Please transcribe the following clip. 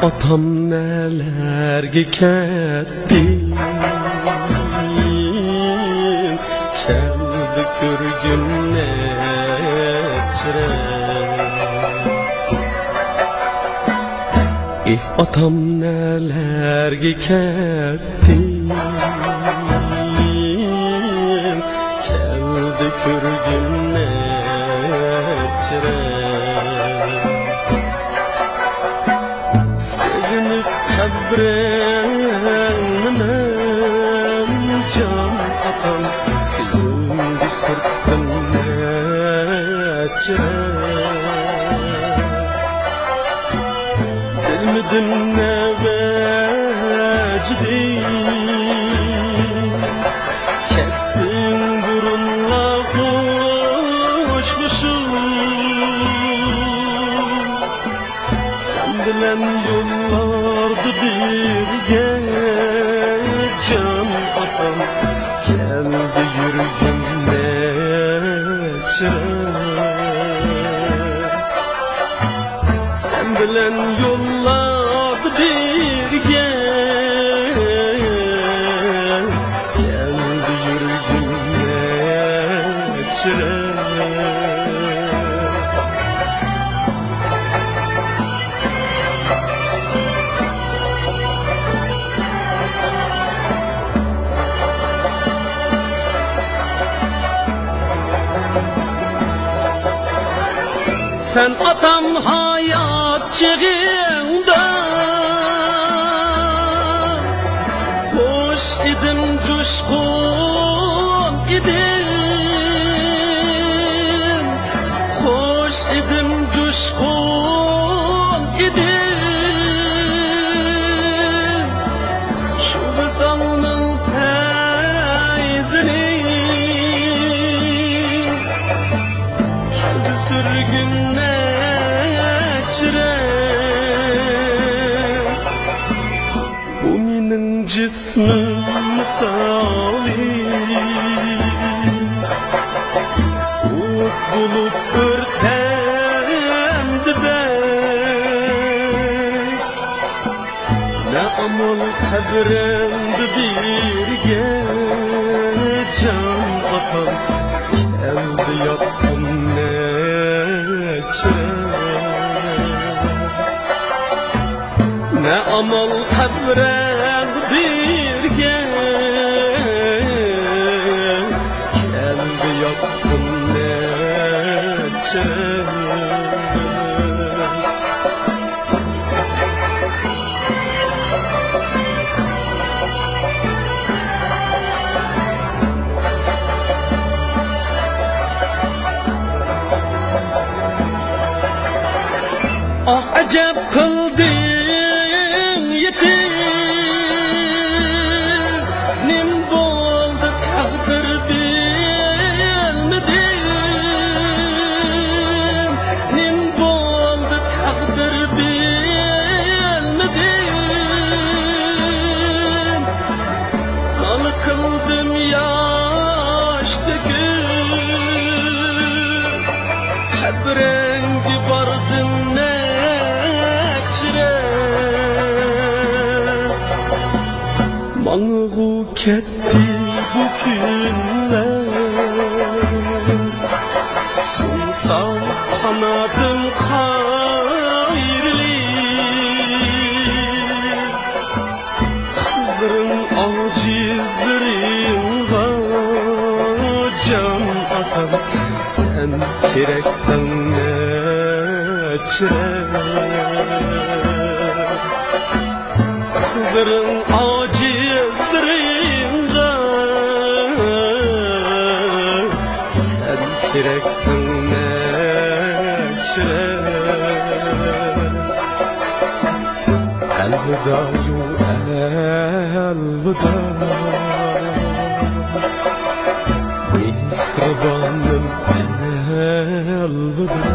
Atam nelerge ketdi, keldi körgün nechire. Atam nelerge ketdi, keldi körgün nechire. Kabremmen can atam yüzümdü sırtın nechire. Bilmedim ne vecdi, kettin burunla koşmuşum. Sen bilen yollardı birge can atam, geldi yürüyüm nechire. Sen bilen yollardı birge, geldi yürüyüm nechire. Sen atam hayat çığında, hoş idim, coşkun idim. Hoş idim, coşkun idim. Şu vısalının feyzini keldi sürgün nechire. Bu menin cismim misali, uf bulup örtendi bek. Ne amal kabremdi birge can atam, keldi yattım nechire. Ne amal kabrem birge, keldi yattım nechire. Ah acep kıldın yetim, nim boldu takdir bilmedim. Nim boldu takdir bilmedim. Nal kıldım yaş döküp, kabrengi bardım nechire. Mang'u ketdi bu günler, sunsam kanadım kayrili. Kızların acizlerin var can atam, sen kerekten nechire. Kızların acizlerin var, sen kerekten nechire. Elvida yu elvida, mihribanım elvida.